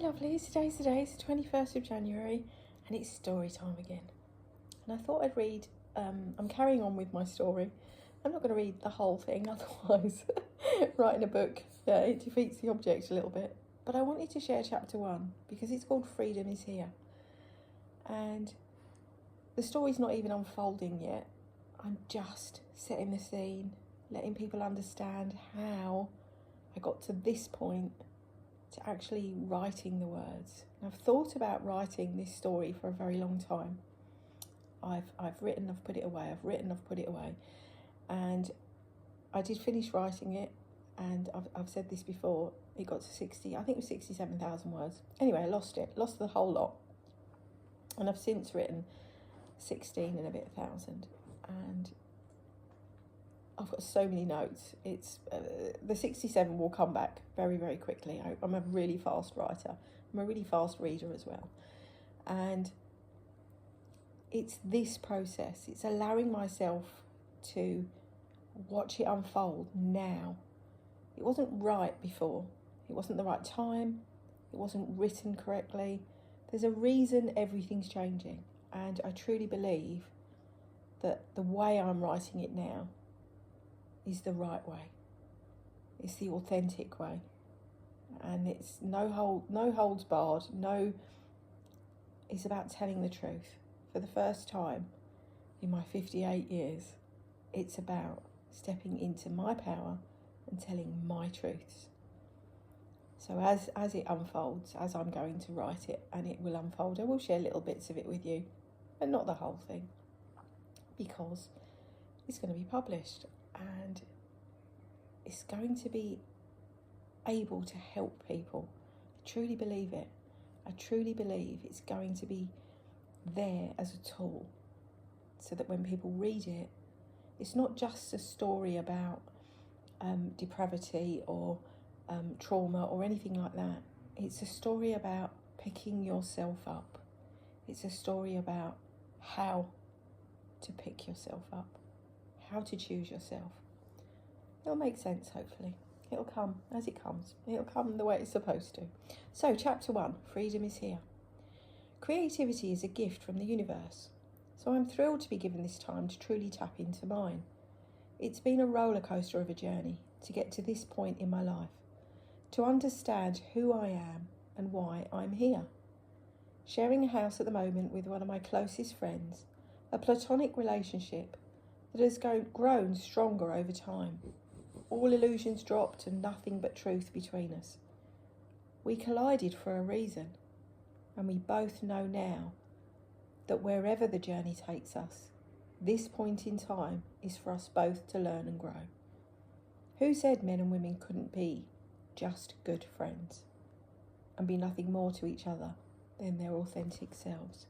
Lovelies, today's the day, it's the 21st of January and it's story time again. And I thought I'd read, I'm carrying on with my story. I'm not going to read the whole thing, otherwise writing a book, it defeats the object a little bit. But I wanted to share chapter 1 because it's called Freedom is Here. And the story's not even unfolding yet. I'm just setting the scene, letting people understand how I got to this point to actually writing the words. And I've thought about writing this story for a very long time. I've written, I've put it away, I've written, I've put it away. And I did finish writing it, and I've said this before, it got to 60, I think it was 67,000 words. Anyway, I lost the whole lot. And I've since written 16 and a bit thousand. And I've got so many notes. It's the 67 will come back very, very quickly. I'm a really fast writer. I'm a really fast reader as well. And it's this process. It's allowing myself to watch it unfold now. It wasn't right before. It wasn't the right time. It wasn't written correctly. There's a reason everything's changing. And I truly believe that the way I'm writing it now is the right way. It's the authentic way. And it's no holds barred. It's about telling the truth. For the first time in my 58 years, it's about stepping into my power and telling my truths. So as it unfolds, as I'm going to write it, and it will unfold, I will share little bits of it with you, but not the whole thing, because it's going to be published and it's going to be able to help people. I truly believe it. I truly believe it's going to be there as a tool, so that when people read it, it's not just a story about depravity or trauma or anything like that. It's a story about picking yourself up. It's a story about how to pick yourself up, how to choose yourself. It'll make sense, hopefully. It'll come as it comes. It'll come the way it's supposed to. So, chapter 1, Freedom is Here. Creativity is a gift from the universe, so I'm thrilled to be given this time to truly tap into mine. It's been a roller coaster of a journey to get to this point in my life, to understand who I am and why I'm here. Sharing a house at the moment with one of my closest friends, a platonic relationship that has grown stronger over time. All illusions dropped and nothing but truth between us. We collided for a reason, and we both know now that wherever the journey takes us, this point in time is for us both to learn and grow. Who said men and women couldn't be just good friends and be nothing more to each other than their authentic selves?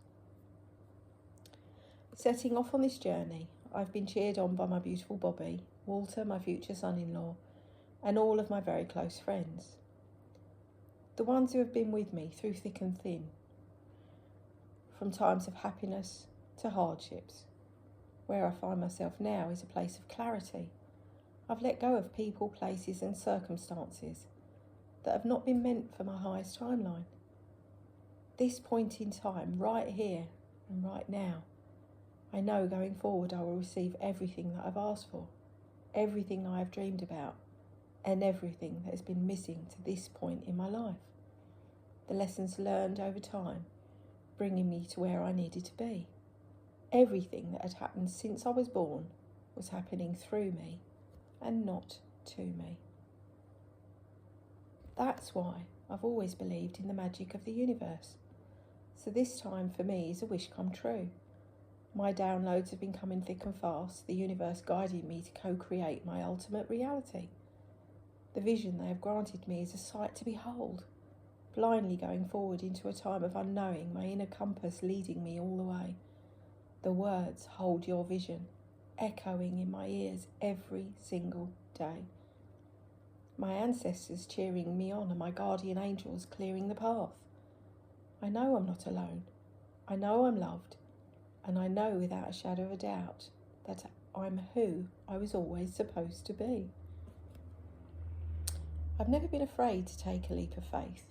Setting off on this journey, I've been cheered on by my beautiful Bobby, Walter, my future son-in-law, and all of my very close friends. The ones who have been with me through thick and thin, from times of happiness to hardships. Where I find myself now is a place of clarity. I've let go of people, places and circumstances that have not been meant for my highest timeline. This point in time, right here and right now, I know going forward I will receive everything that I've asked for, everything I have dreamed about, and everything that has been missing to this point in my life. The lessons learned over time, bringing me to where I needed to be. Everything that had happened since I was born was happening through me and not to me. That's why I've always believed in the magic of the universe. So this time for me is a wish come true. My downloads have been coming thick and fast, the universe guiding me to co-create my ultimate reality. The vision they have granted me is a sight to behold, blindly going forward into a time of unknowing, my inner compass leading me all the way. The words, hold your vision, echoing in my ears every single day. My ancestors cheering me on and my guardian angels clearing the path. I know I'm not alone. I know I'm loved. And I know without a shadow of a doubt that I'm who I was always supposed to be. I've never been afraid to take a leap of faith.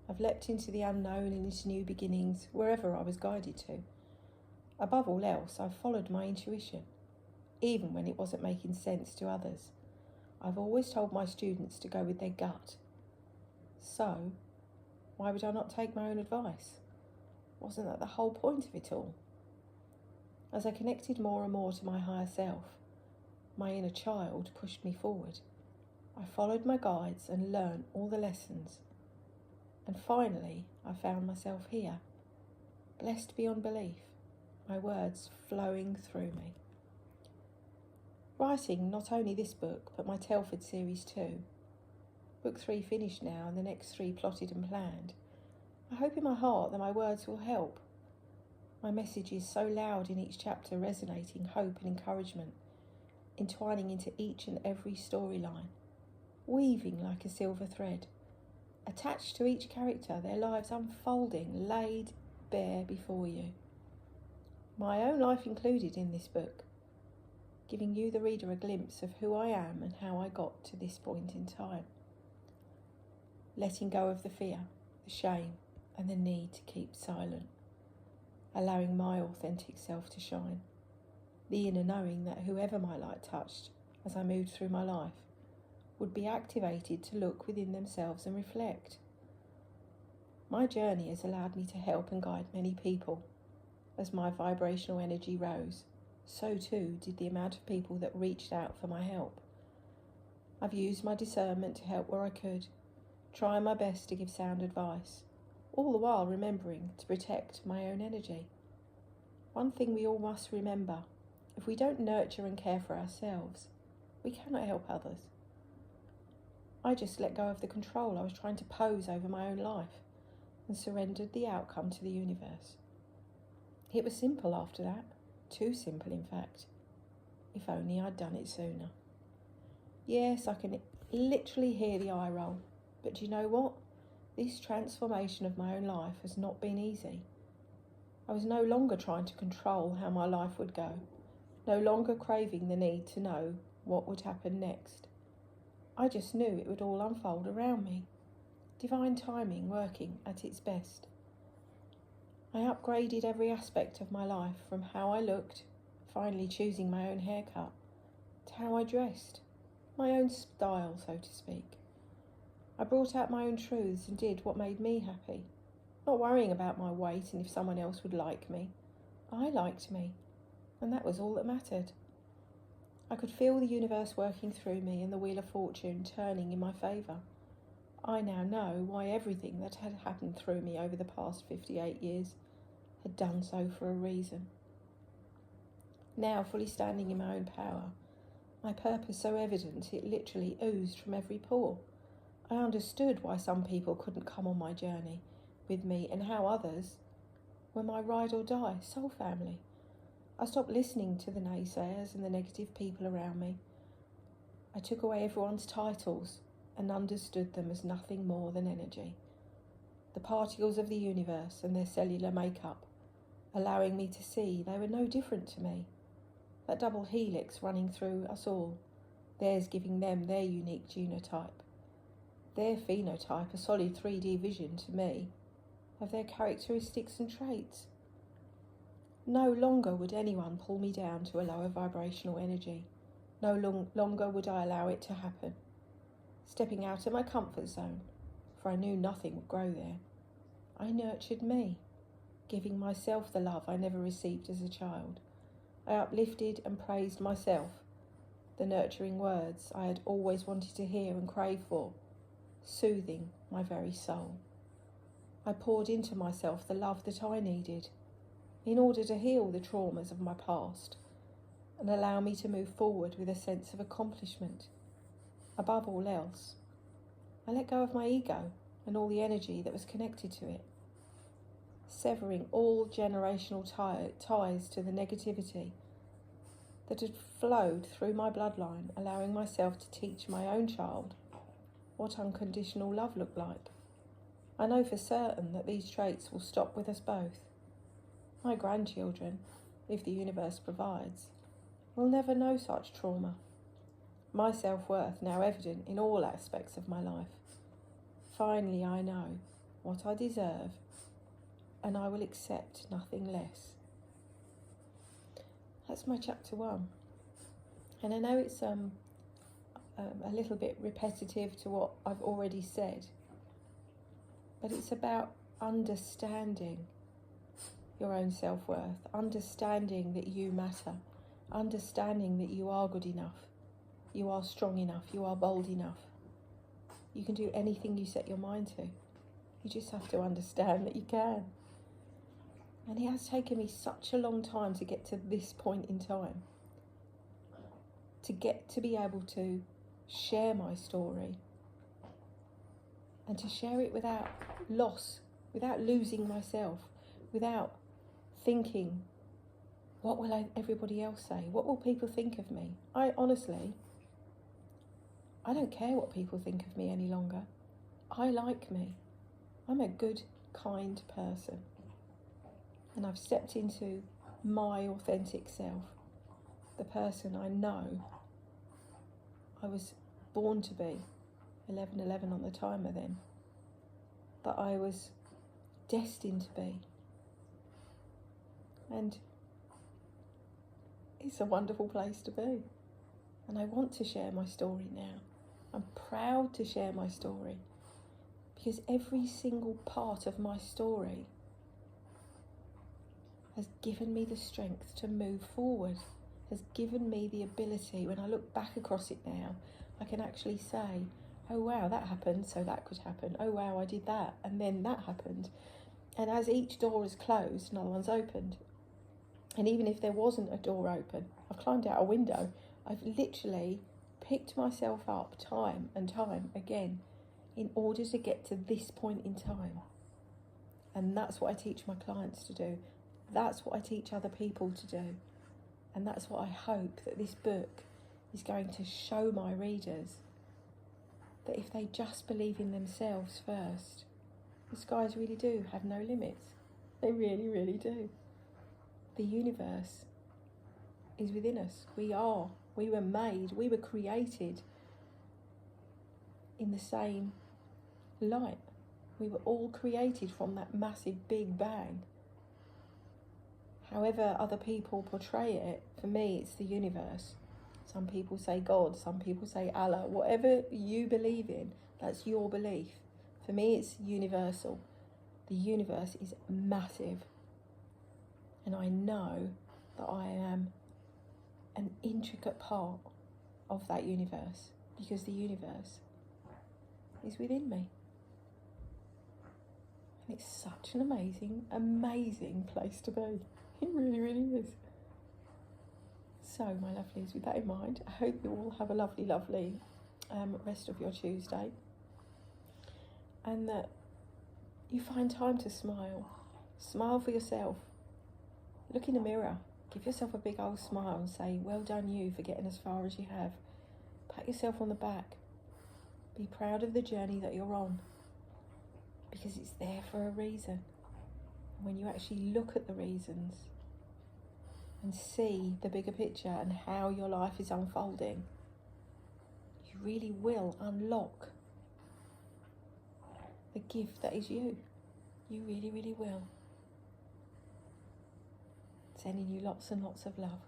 I've leapt into the unknown and into new beginnings wherever I was guided to. Above all else, I've followed my intuition, even when it wasn't making sense to others. I've always told my students to go with their gut. So, why would I not take my own advice? Wasn't that the whole point of it all? As I connected more and more to my higher self, my inner child pushed me forward. I followed my guides and learned all the lessons. And finally, I found myself here, blessed beyond belief, my words flowing through me. Writing not only this book, but my Telford series too. Book 3 finished now and the next 3 plotted and planned. I hope in my heart that my words will help. My message is so loud in each chapter, resonating hope and encouragement, entwining into each and every storyline, weaving like a silver thread. Attached to each character, their lives unfolding, laid bare before you. My own life included in this book, giving you the reader a glimpse of who I am and how I got to this point in time. Letting go of the fear, the shame, and the need to keep silent. Allowing my authentic self to shine. The inner knowing that whoever my light touched as I moved through my life would be activated to look within themselves and reflect. My journey has allowed me to help and guide many people. As my vibrational energy rose, so too did the amount of people that reached out for my help. I've used my discernment to help where I could, trying my best to give sound advice, all the while remembering to protect my own energy. One thing we all must remember, if we don't nurture and care for ourselves, we cannot help others. I just let go of the control I was trying to pose over my own life and surrendered the outcome to the universe. It was simple after that, too simple in fact. If only I'd done it sooner. Yes, I can literally hear the eye roll, but do you know what? This transformation of my own life has not been easy. I was no longer trying to control how my life would go, no longer craving the need to know what would happen next. I just knew it would all unfold around me, divine timing working at its best. I upgraded every aspect of my life, from how I looked, finally choosing my own haircut, to how I dressed, my own style, so to speak. I brought out my own truths and did what made me happy, not worrying about my weight and if someone else would like me. I liked me, and that was all that mattered. I could feel the universe working through me and the wheel of fortune turning in my favour. I now know why everything that had happened through me over the past 58 years had done so for a reason. Now fully standing in my own power, my purpose so evident it literally oozed from every pore. I understood why some people couldn't come on my journey with me and how others were my ride or die soul family. I stopped listening to the naysayers and the negative people around me. I took away everyone's titles and understood them as nothing more than energy, the particles of the universe and their cellular makeup, allowing me to see they were no different to me. That double helix running through us all, theirs giving them their unique genotype, their phenotype a solid 3D vision to me of their characteristics and traits. No longer would anyone pull me down to a lower vibrational energy. No longer would I allow it to happen. Stepping out of my comfort zone, for I knew nothing would grow there, I nurtured me, giving myself the love I never received as a child. I uplifted and praised myself, the nurturing words I had always wanted to hear and crave for, soothing my very soul. I poured into myself the love that I needed, in order to heal the traumas of my past and allow me to move forward with a sense of accomplishment. Above all else, I let go of my ego and all the energy that was connected to it, severing all generational ties to the negativity that had flowed through my bloodline, allowing myself to teach my own child what unconditional love looked like. I know for certain that these traits will stop with us both. My grandchildren, if the universe provides, will never know such trauma. My self-worth now evident in all aspects of my life. Finally I know what I deserve, and I will accept nothing less. That's my chapter 1. And I know it's a little bit repetitive to what I've already said, but it's about understanding your own self-worth, understanding that you matter, understanding that you are good enough, you are strong enough, you are bold enough. You can do anything you set your mind to. You just have to understand that you can. And it has taken me such a long time to get to this point in time, to get to be able to share my story, and to share it without loss, without losing myself, without thinking, what will everybody else say? What will people think of me? I don't care what people think of me any longer. I like me. I'm a good, kind person. And I've stepped into my authentic self, the person I know I was born to be, 11:11 on the timer then, that I was destined to be. And it's a wonderful place to be. And I want to share my story now. I'm proud to share my story, because every single part of my story has given me the strength to move forward, has given me the ability, when I look back across it now, I can actually say, oh wow, that happened, so that could happen. Oh wow, I did that, and then that happened. And as each door is closed, another one's opened. And even if there wasn't a door open, I've climbed out a window. I've literally picked myself up time and time again in order to get to this point in time. And that's what I teach my clients to do. That's what I teach other people to do. And that's what I hope that this book is going to show my readers, that if they just believe in themselves first, the skies really do have no limits. They really, really do. The universe is within us. We were made, we were created in the same light. We were all created from that massive Big Bang. However other people portray it, for me it's the universe. Some people say God, some people say Allah. Whatever you believe in, that's your belief. For me it's universal. The universe is massive. And I know that I am an intricate part of that universe, because the universe is within me. And it's such an amazing, amazing place to be. It really, really is. So, my lovelies, with that in mind, I hope you all have a lovely, lovely rest of your Tuesday. And that you find time to smile. Smile for yourself. Look in the mirror. Give yourself a big old smile and say, well done you for getting as far as you have. Pat yourself on the back. Be proud of the journey that you're on, because it's there for a reason. And when you actually look at the reasons and see the bigger picture and how your life is unfolding, you really will unlock the gift that is you. You really, really will. Sending you lots and lots of love.